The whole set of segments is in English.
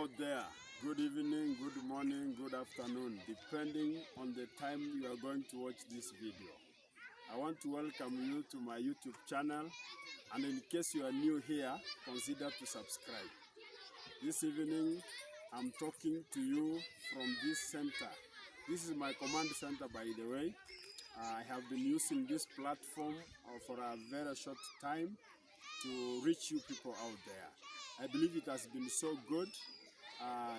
out there, good evening, good morning, good afternoon, depending on the time you are going to watch this video. I want to welcome you to my YouTube channel, and in case you are new here, consider to subscribe. This evening, I'm talking to you from this center. This is my command center, by the way. I have been using this platform for a very short time to reach you people out there. I believe it has been so good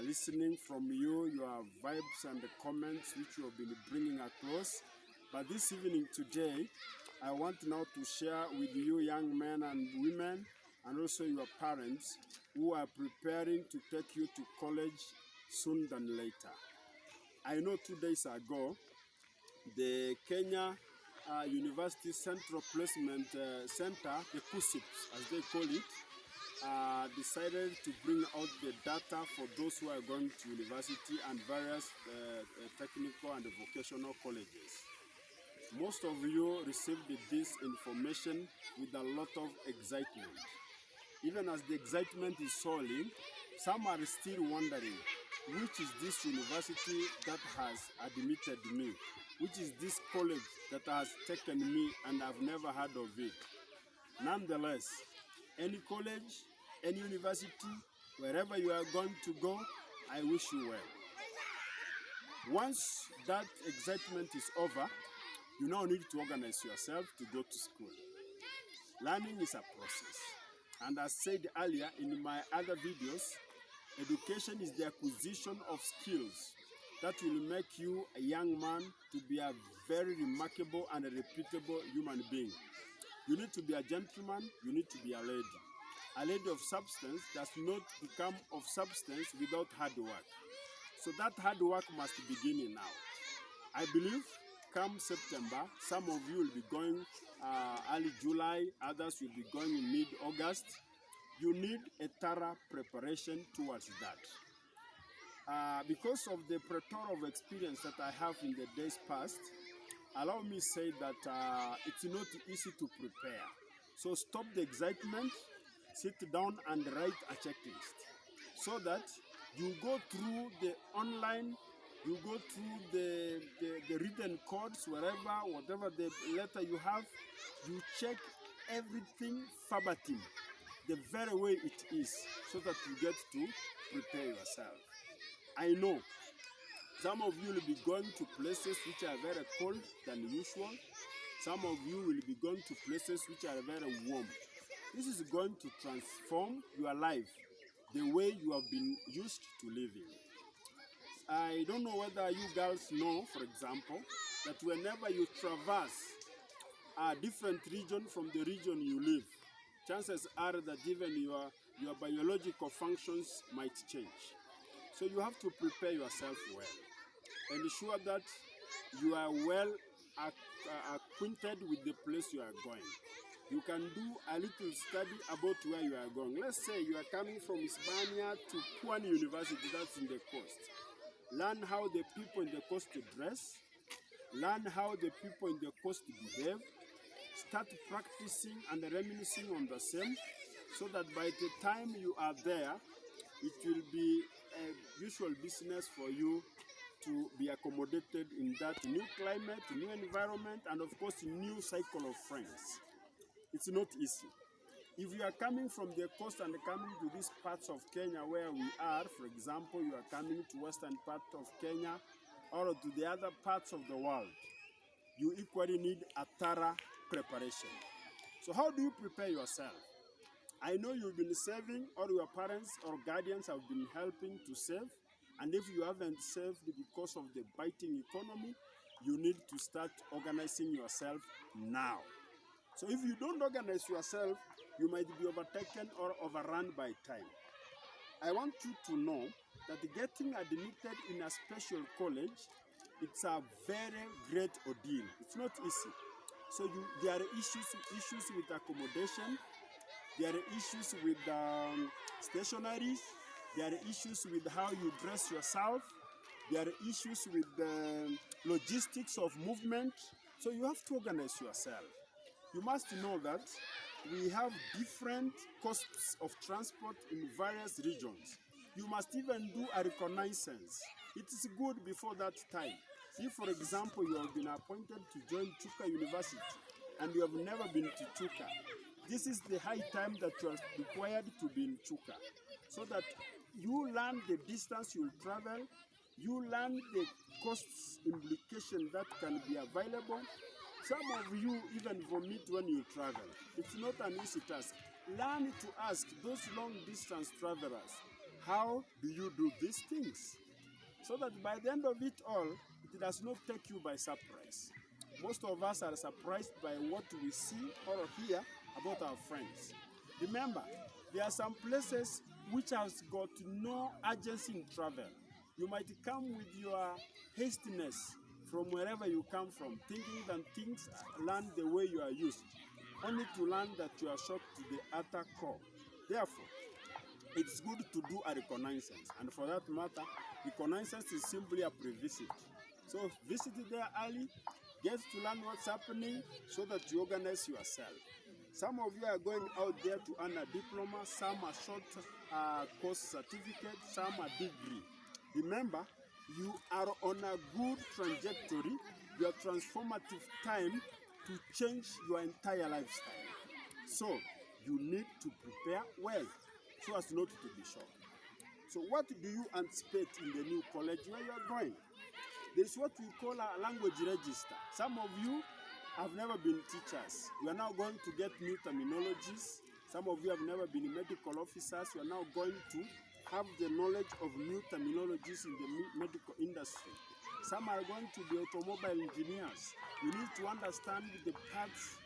listening from you, your vibes and the comments which you have been bringing across. But this evening today, I want now to share with you young men and women and also your parents who are preparing to take you to college sooner than later. I know 2 days ago, the Kenya University Central Placement Center, the KUSSIPS as they call it, decided to bring out the data for those who are going to university and various technical and vocational colleges. Most of you received this information with a lot of excitement. Even as the excitement is soaring, some are still wondering, which is this university that has admitted me? Which is this college that has taken me and I've never heard of it? Nonetheless, any college, any university, wherever you are going to go, I wish you well. Once that excitement is over, you now need to organize yourself to go to school. Learning is a process. And as said earlier in my other videos, education is the acquisition of skills that will make you a young man to be a very remarkable and a reputable human being. You need to be a gentleman, you need to be a lady. A lady of substance does not become of substance without hard work. So that hard work must begin now. I believe come September, some of you will be going early July, others will be going in mid-August. You need a thorough preparation towards that. Because of the plethora of experience that I have in the days past, allow me say that it's not easy to prepare. So stop the excitement, sit down and write a checklist so that you go through the online, you go through the written codes, whatever the letter you have, you check everything verbatim, the very way it is, so that you get to prepare yourself. I know some of you will be going to places which are very cold than usual. Some of you will be going to places which are very warm. This is going to transform your life the way you have been used to living. I don't know whether you girls know, for example, that whenever you traverse a different region from the region you live, chances are that even your biological functions might change. So you have to prepare yourself well. Ensure that you are well acquainted with the place you are going. You can do a little study about where you are going. Let's say you are coming from Hispania to Pwani University, that's in the coast. Learn how the people in the coast dress. Learn how the people in the coast behave. Start practicing and reminiscing on the same, so that by the time you are there, it will be a usual business for you to be accommodated in that new climate, new environment, and of course, new cycle of friends. It's not easy. If you are coming from the coast and coming to these parts of Kenya where we are, for example, you are coming to western part of Kenya or to the other parts of the world, you equally need a thorough preparation. So how do you prepare yourself? I know you've been saving, or your parents or guardians have been helping to save, and if you haven't saved because of the biting economy, you need to start organizing yourself now. So if you don't organize yourself, you might be overtaken or overrun by time. I want you to know that getting admitted in a special college, it's a very great ordeal. It's not easy. So there are issues with accommodation, there are issues with stationaries, there are issues with how you dress yourself, there are issues with the logistics of movement. So you have to organize yourself. You must know that we have different costs of transport in various regions. You must even do a reconnaissance. It is good before that time. If, for example, you have been appointed to join Chuka University and you have never been to Chuka, this is the high time that you are required to be in Chuka, so that you learn the distance you will travel, you learn the costs implication that can be available. Some of you even vomit when you travel. It's not an easy task. Learn to ask those long distance travelers, how do you do these things? So that by the end of it all, it does not take you by surprise. Most of us are surprised by what we see or hear about our friends. Remember, there are some places which has got no urgency in travel. You might come with your hastiness from wherever you come from, thinking that things land the way you are used, only to learn that you are shocked to the utter core. Therefore, it's good to do a reconnaissance, and for that matter, reconnaissance is simply a pre-visit. So visit there early, get to learn what's happening so that you organize yourself. Some of you are going out there to earn a diploma, some a short course certificate, some a degree. Remember, you are on a good trajectory, your transformative time to change your entire lifestyle. So you need to prepare well so as not to be shocked. So what do you anticipate in the new college where you are going? There's what we call a language register. Some of you have never been teachers. You are now going to get new terminologies. Some of you have never been medical officers. You are now going to have the knowledge of new terminologies in the medical industry. Some are going to be automobile engineers. You need to understand the parts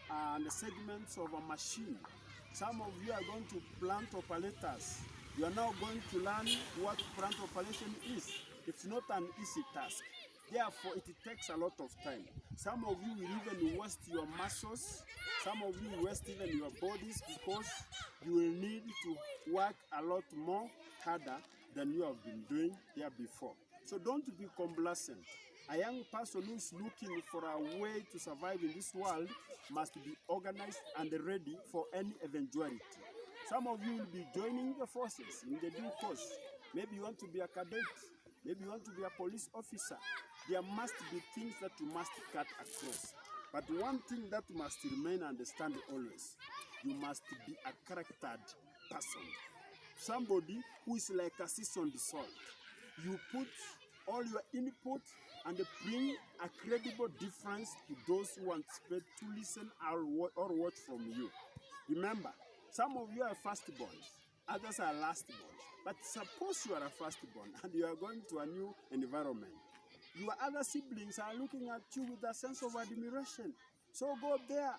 and the segments of a machine. Some of you are going to plant operators. You are now going to learn what plant operation is. It's not an easy task. Therefore, it takes a lot of time. Some of you will even waste your muscles. Some of you will waste even your bodies because you will need to work a lot more harder than you have been doing there before. So don't be complacent. A young person who is looking for a way to survive in this world must be organized and ready for any eventuality. Some of you will be joining the forces in the due course. Maybe you want to be a cadet. Maybe you want to be a police officer. There must be things that you must cut across. But one thing that must remain understand always, you must be a charactered person. Somebody who is like a seasoned salt. You put all your input and bring a credible difference to those who anticipate to listen or watch from you. Remember, some of you are firstborns, others are lastborns. But suppose you are a firstborn and you are going to a new environment. Your other siblings are looking at you with a sense of admiration. So go there,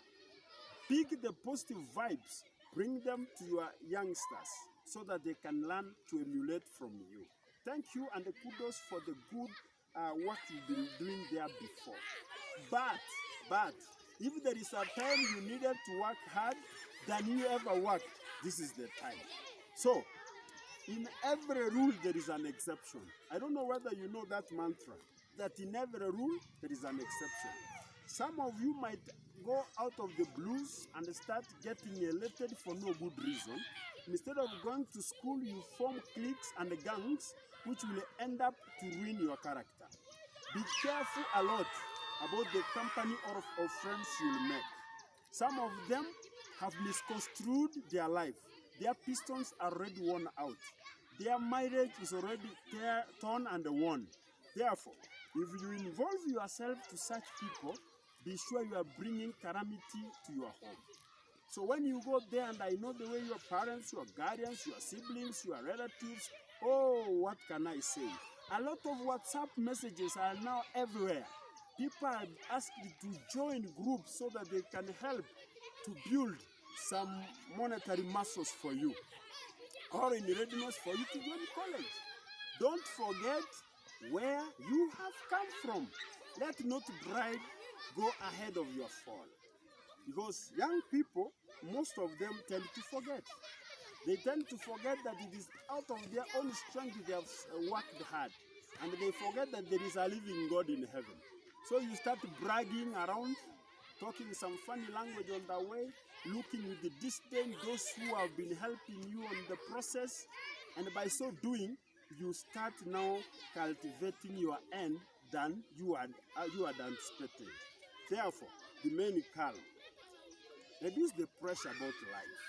pick the positive vibes, bring them to your youngsters so that they can learn to emulate from you. Thank you and kudos for the good work you've been doing there before. But, if there is a time you needed to work hard than you ever worked, this is the time. So, in every rule, there is an exception. I don't know whether you know that mantra, that in every rule, there is an exception. Some of you might go out of the blues and start getting elated for no good reason. Instead of going to school, you form cliques and gangs, which will end up to ruin your character. Be careful a lot about the company or friends you'll make. Some of them have misconstrued their life. Their pistons are already worn out. Their marriage is already torn and won. Therefore, if you involve yourself to such people, be sure you are bringing calamity to your home. So when you go there, and I know the way your parents, your guardians, your siblings, your relatives, oh, what can I say? A lot of WhatsApp messages are now everywhere. People are asked to join groups so that they can help to build some monetary muscles for you, or in readiness for you to join college. Don't forget where you have come from. Let not pride go ahead of your fall. Because young people, most of them tend to forget. They tend to forget that it is out of their own strength they have worked hard. And they forget that there is a living God in heaven. So you start bragging around, talking some funny language on the way, looking with the disdain those who have been helping you on the process, And by so doing, you start now cultivating your end than you had anticipated. Therefore, remain calm. Reduce the pressure about life.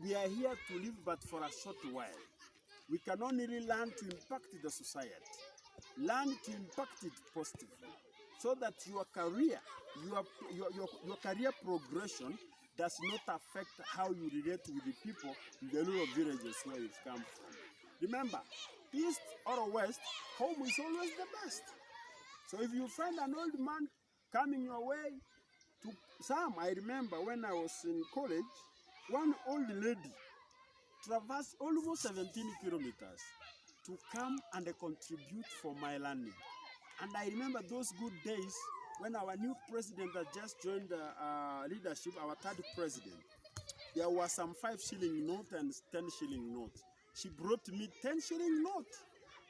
We are here to live but for a short while. We can only learn to impact the society. Learn to impact it positively so that your career, your career progression does not affect how you relate with the people in the rural villages where you've come from. Remember, east or west, home is always the best. So if you find an old man coming your way, to some, I remember when I was in college, one old lady traversed almost 17 kilometers to come and contribute for my learning. And I remember those good days when our new president had just joined leadership, our third president. There was some 5 shilling note and 10 shilling note. She brought me 10 shilling note.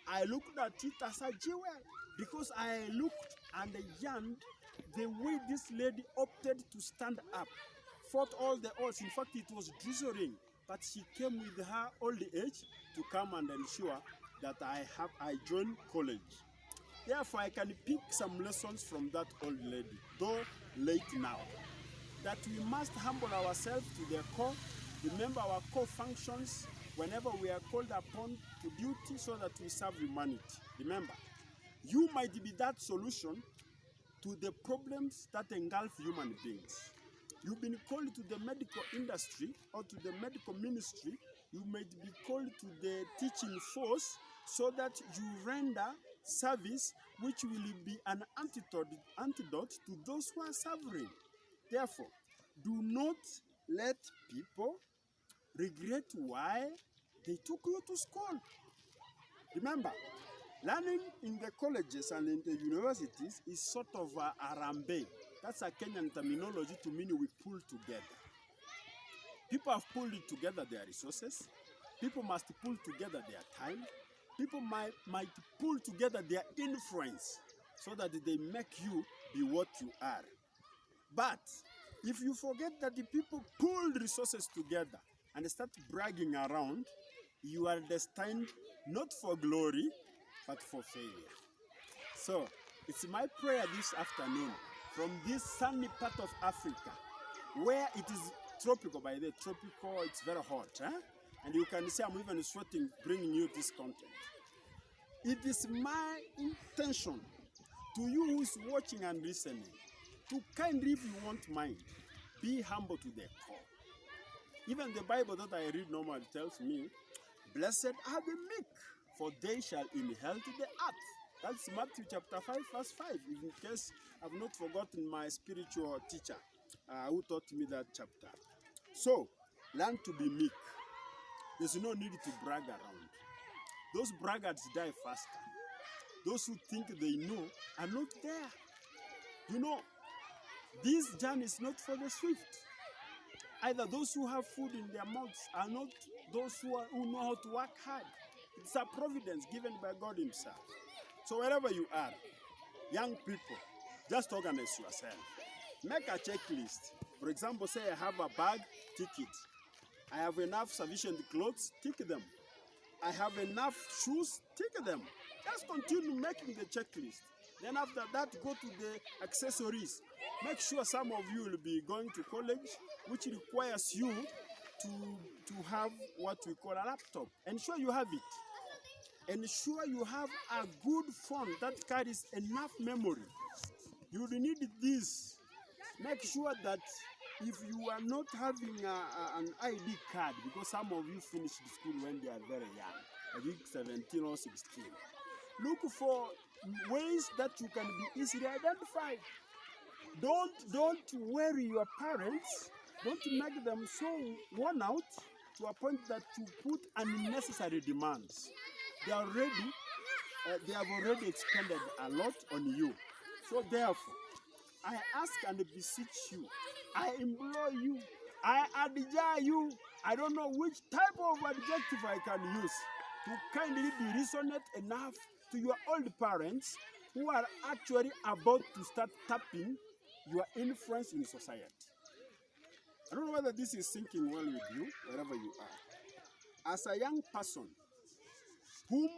I looked at it as a jewel because I looked and yearned the way this lady opted to stand up, fought all the odds. In fact, it was drizzling, but she came with her old age to come and ensure that I joined college. Therefore, I can pick some lessons from that old lady, though late now. That we must humble ourselves to the core, remember our core functions whenever we are called upon to duty so that we serve humanity. Remember, you might be that solution to the problems that engulf human beings. You've been called to the medical industry or to the medical ministry. You might be called to the teaching force so that you render service which will be an antidote to those who are suffering. Therefore, do not let people regret why they took you to school. Remember, learning in the colleges and in the universities is sort of a arambe. That's a Kenyan terminology to mean we pull together. People have pulled together their resources. People must pull together their time. People might pull together their influence so that they make you be what you are. But if you forget that the people pulled resources together and start bragging around, you are destined not for glory, but for failure. So, it's my prayer this afternoon from this sunny part of Africa, where it is tropical, by the tropical, it's very hot, eh? And you can see I'm even sweating bringing you this content. It is my intention to you who is watching and listening to kindly, if you won't mind, be humble to the core. Even the Bible that I read normally tells me, blessed are the meek, for they shall inherit the earth. That's Matthew chapter 5, verse 5, in case I've not forgotten my spiritual teacher who taught me that chapter. So, learn to be meek. There's no need to brag around. Those braggarts die faster. Those who think they know are not there. You know, this journey is not for the swift. Either those who have food in their mouths are not those who know how to work hard. It's a providence given by God himself. So wherever you are, young people, just organize yourself. Make a checklist. For example, say I have a bag, tick it. I have enough sufficient clothes, tick them. I have enough shoes, tick them. Just continue making the checklist. Then after that, go to the accessories. Make sure some of you will be going to college, which requires you to have what we call a laptop. Ensure you have it. Ensure you have a good phone that carries enough memory. You will need this. Make sure that if you are not having an ID card, because some of you finished school when they are very young, I think 17 or 16, look for ways that you can be easily identified. Don't worry your parents. Don't make them so worn out to a point that you put unnecessary demands. They have already expended a lot on you. So therefore, I ask and beseech you, I implore you, I adjure you, I don't know which type of adjective I can use to kindly be resonant enough to your old parents who are actually about to start tapping your influence in society. I don't know whether this is sinking well with you, wherever you are. as a young person whom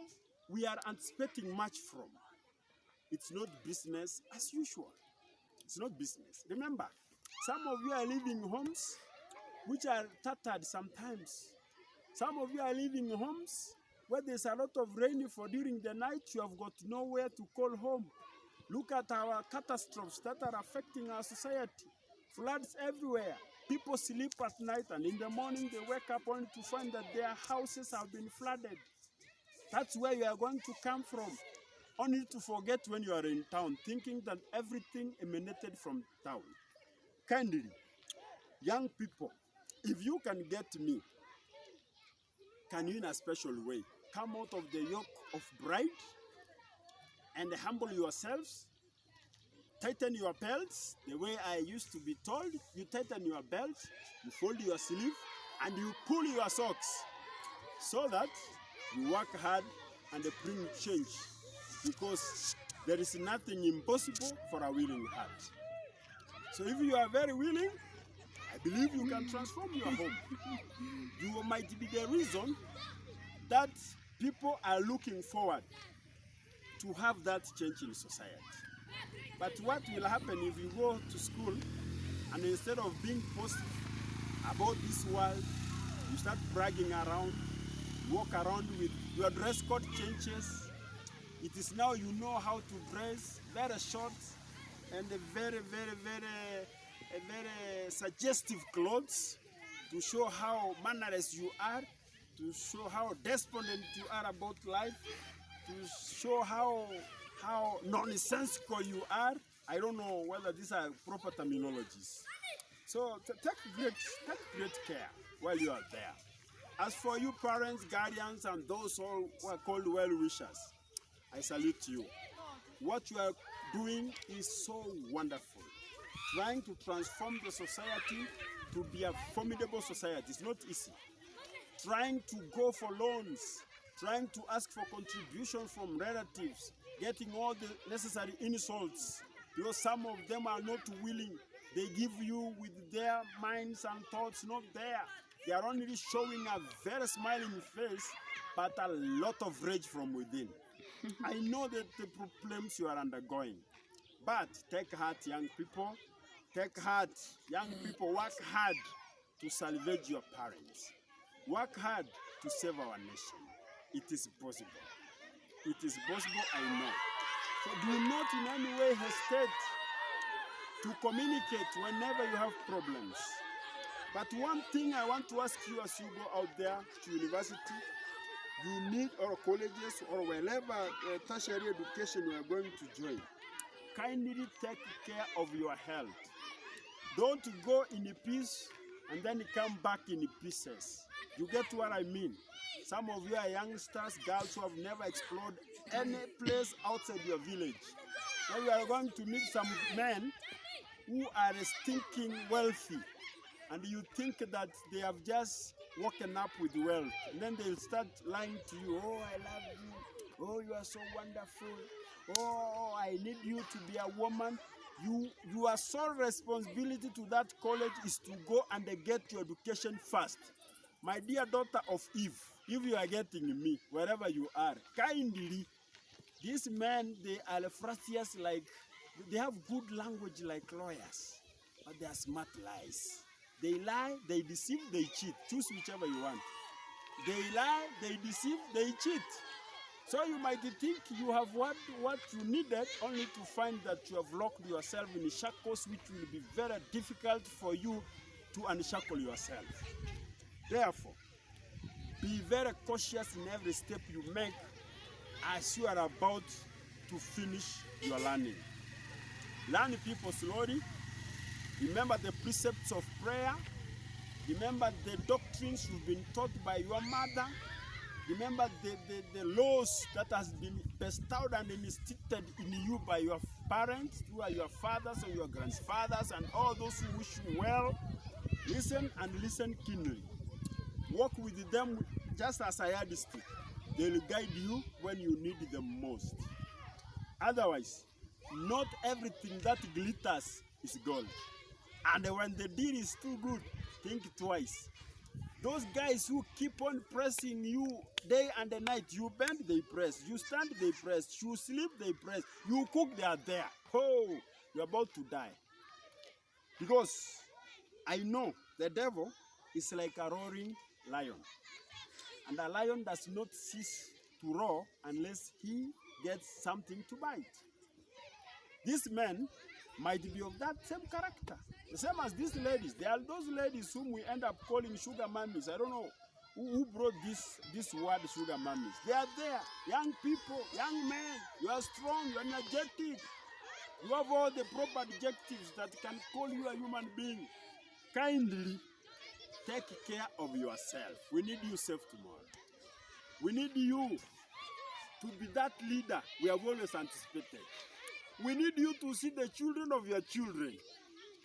we are anticipating much from, it's not business as usual. It's not business. Remember, some of you are living homes which are tattered sometimes. Some of you are living homes where there's a lot of rain for during the night. You have got nowhere to call home. Look at our catastrophes that are affecting our society. Floods everywhere. People sleep at night and in the morning they wake up only to find that their houses have been flooded. That's where you are going to come from. Only to forget when you are in town, thinking that everything emanated from town. Kindly, young people, if you can get me, can you in a special way come out of the yoke of pride and humble yourselves? Tighten your belts the way I used to be told. You tighten your belt, you fold your sleeve, and you pull your socks so that you work hard and bring change, because there is nothing impossible for a willing heart. So if you are very willing, I believe you can transform your home. You might be the reason that people are looking forward to have that change in society. But what will happen if you go to school and instead of being positive about this world, you start bragging around, walk around with your dress code changes. It is now you know how to dress, very short and very suggestive clothes to show how mannerless you are, to show how despondent you are about life, to show how nonsensical you are. I don't know whether these are proper terminologies. So take great care while you are there. As for you parents, guardians, and those all who are called well-wishers, I salute you. What you are doing is so wonderful. Trying to transform the society to be a formidable society is not easy. Trying to go for loans, trying to ask for contribution from relatives, getting all the necessary insults, because some of them are not willing. They give you with their minds and thoughts not there. They are only showing a very smiling face, but a lot of rage from within. I know that the problems you are undergoing, but take heart, young people. Take heart, young people. Work hard to salvage your parents. Work hard to save our nation. It is possible. It is possible, I know. So do not in any way hesitate to communicate whenever you have problems. But one thing I want to ask you as you go out there to university, you need, or colleges, or wherever tertiary education you are going to join, kindly take care of your health. Don't go in peace and then come back in pieces. You get what I mean? Some of you are youngsters, girls who have never explored any place outside your village. Now you are going to meet some men who are stinking wealthy, and you think that they have just woken up with wealth. And then they'll start lying to you. Oh, I love you. Oh, you are so wonderful. Oh, I need you to be a woman. Your sole responsibility to that college is to go and get your education first. My dear daughter of Eve, if you are getting me, wherever you are, kindly, these men, they are frastious, like, they have good language like lawyers, but they are smart lies. They lie, they deceive, they cheat. Choose whichever you want. They lie, they deceive, they cheat. So you might think you have what you needed, only to find that you have locked yourself in shackles which will be very difficult for you to unshackle yourself. Therefore, be very cautious in every step you make as you are about to finish your learning. Learn people slowly. Remember the precepts of prayer. Remember the doctrines you've been taught by your mother. Remember the laws that has been bestowed and instilled in you by your parents, who are your fathers or your grandfathers, and all those who wish you well. Listen and listen keenly. Walk with them just as I had stick. They will guide you when you need them most. Otherwise, not everything that glitters is gold. And when the deal is too good, think twice. Those guys who keep on pressing you day and the night, you bend, they press. You stand, they press. You sleep, they press. You cook, they are there. Oh, you're about to die. Because I know the devil is like a roaring lion. And a lion does not cease to roar unless he gets something to bite. These men might be of that same character. The same as these ladies. There are those ladies whom we end up calling sugar mummies. I don't know who brought this word sugar mummies. They are there. Young people, young men. You are strong, you are energetic. You have all the proper adjectives that can call you a human being. Kindly take care of yourself. We need you safe tomorrow. We need you to be that leader we have always anticipated. We need you to see the children of your children.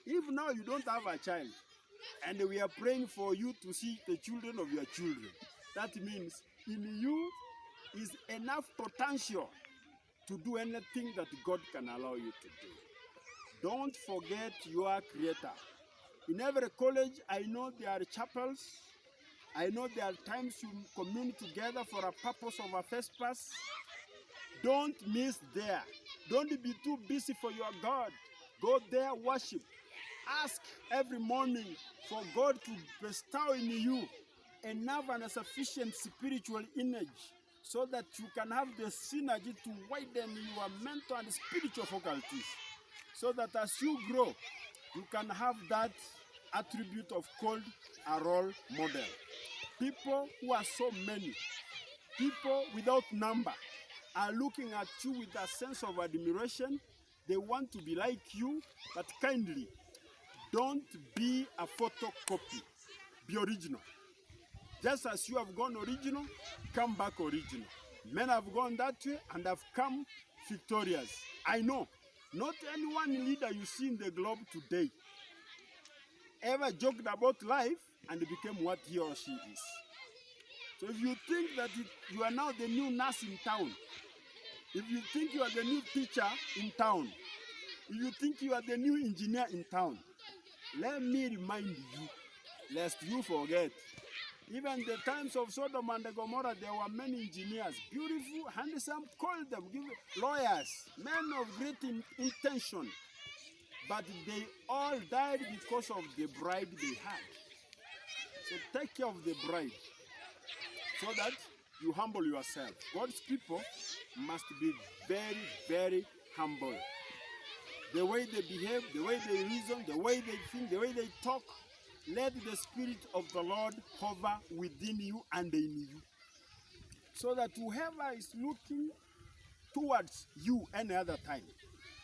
If now you don't have a child, and we are praying for you to see the children of your children, that means in you is enough potential to do anything that God can allow you to do. Don't forget your Creator. In every college, I know there are chapels. I know there are times you commune together for a purpose of a first pass. Don't miss there. Don't be too busy for your God. Go there, worship. Ask every morning for God to bestow in you enough and a sufficient spiritual energy so that you can have the synergy to widen your mental and spiritual faculties. So that as you grow, you can have that attribute of called a role model. People who are so many, people without number, are looking at you with a sense of admiration. They want to be like you, but kindly, don't be a photocopy. Be original. Just as you have gone original, come back original. Men have gone that way and have come victorious. I know, not any one leader you see in the globe today ever joked about life and became what he or she is. So if you think that you are now the new nurse in town, if you think you are the new teacher in town, if you think you are the new engineer in town, let me remind you, lest you forget. Even the times of Sodom and Gomorrah, there were many engineers, beautiful, handsome, called them, lawyers, men of great intention. But they all died because of the bride they had. So take care of the bride so that you humble yourself. God's people must be very, very humble. The way they behave, the way they reason, the way they think, the way they talk, let the Spirit of the Lord hover within you and in you. So that whoever is looking towards you any other time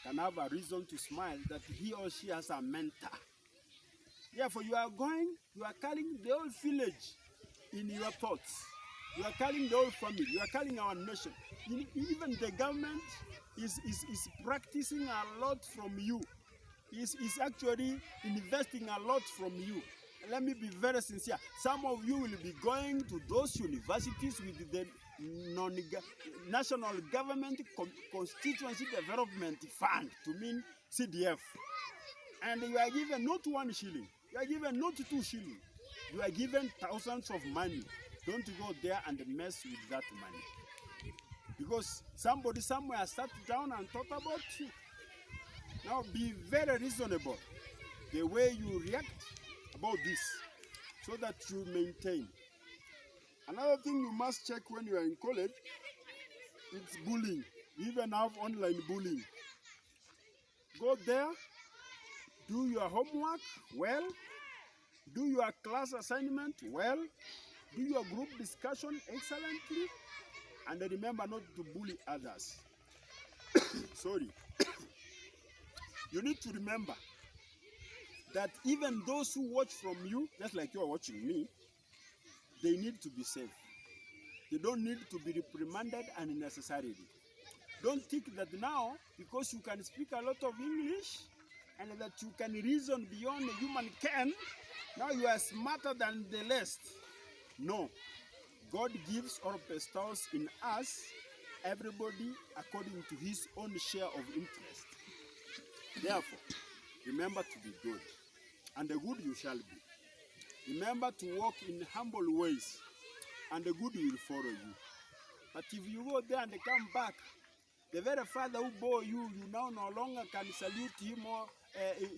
can have a reason to smile that he or she has a mentor. Therefore, you are carrying the whole village in your thoughts. You are carrying the whole family. You are carrying our nation. Even the government is practicing a lot from you. Is actually investing a lot from you. Let me be very sincere. Some of you will be going to those universities with the National Government Constituency Development Fund, to mean CDF. And you are given not 1 shilling. You are given not 2 shilling. You are given thousands of money. Don't go there and mess with that money. Because somebody somewhere sat down and thought about you. Now be very reasonable the way you react about this so that you maintain. Another thing you must check when you are in college, it's bullying. We even have online bullying. Go there, do your homework well, do your class assignment well, do your group discussion excellently, and remember not to bully others. Sorry. You need to remember that even those who watch from you, just like you are watching me, they need to be safe. They don't need to be reprimanded unnecessarily. Don't think that now, because you can speak a lot of English and that you can reason beyond a human can, now you are smarter than the rest. No. God gives or bestows in us, everybody according to his own share of interest. Therefore, remember to be good, and the good you shall be. Remember to walk in humble ways, and the good will follow you. But if you go there and come back, the very father who bore you, you now no longer can salute him or,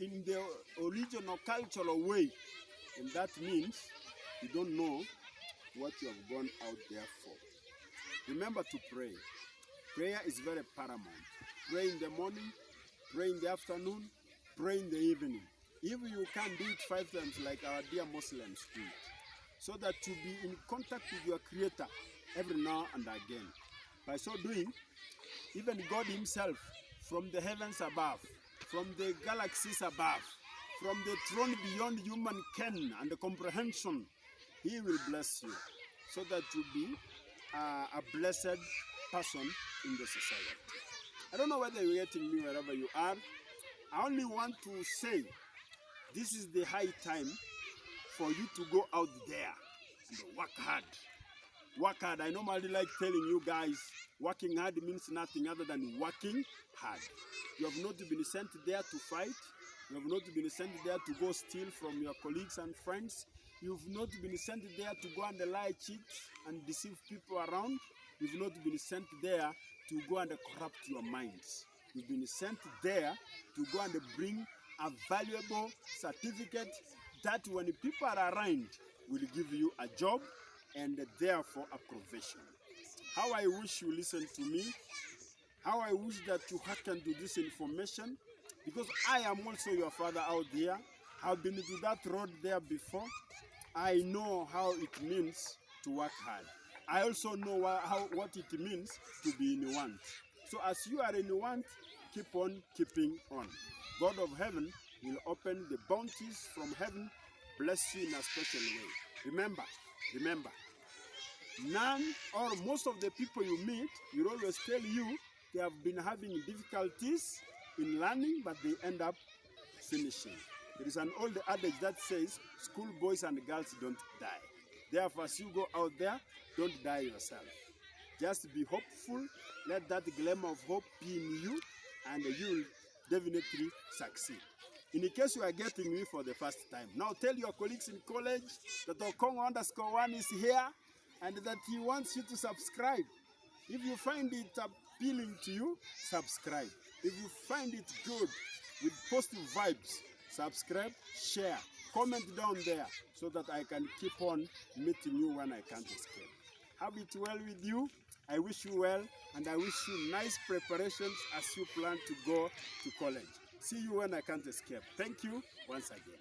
in the original cultural way. And that means you don't know what you have gone out there for. Remember to pray. Prayer is very paramount. Pray in the morning, pray in the afternoon, pray in the evening. If you can't do it 5 times like our dear Muslims do, so that you be in contact with your Creator every now and again. By so doing, even God himself, from the heavens above, from the galaxies above, from the throne beyond human ken and the comprehension, he will bless you, so that you be a blessed person in the society. I don't know whether you're getting me wherever you are. I only want to say, this is the high time for you to go out there and work hard. Work hard. I normally like telling you guys, working hard means nothing other than working hard. You have not been sent there to fight. You have not been sent there to go steal from your colleagues and friends. You've not been sent there to go and lie, cheat, and deceive people around. You've not been sent there to go and corrupt your minds. You've been sent there to go and bring a valuable certificate that when people are around will give you a job and therefore a provision. How I wish you listen to me. How I wish that you hearken to this information, because I am also your father out there. I've been to that road there before. I know how it means to work hard. I also know what it means to be in want. So as you are in want, keep on keeping on. God of heaven will open the bounties from heaven, bless you in a special way. Remember, none or most of the people you meet will always tell you they have been having difficulties in learning, but they end up finishing. There is an old adage that says, school boys and girls don't die. Therefore, as you go out there, don't die yourself. Just be hopeful. Let that glimmer of hope be in you, and you will definitely succeed. In case you are getting me for the first time, now tell your colleagues in college that Okongo_1 is here and that he wants you to subscribe. If you find it appealing to you, subscribe. If you find it good with positive vibes, subscribe, share, comment down there so that I can keep on meeting you when I can't escape. Have it well with you. I wish you well, and I wish you nice preparations as you plan to go to college. See you when I can't escape. Thank you once again.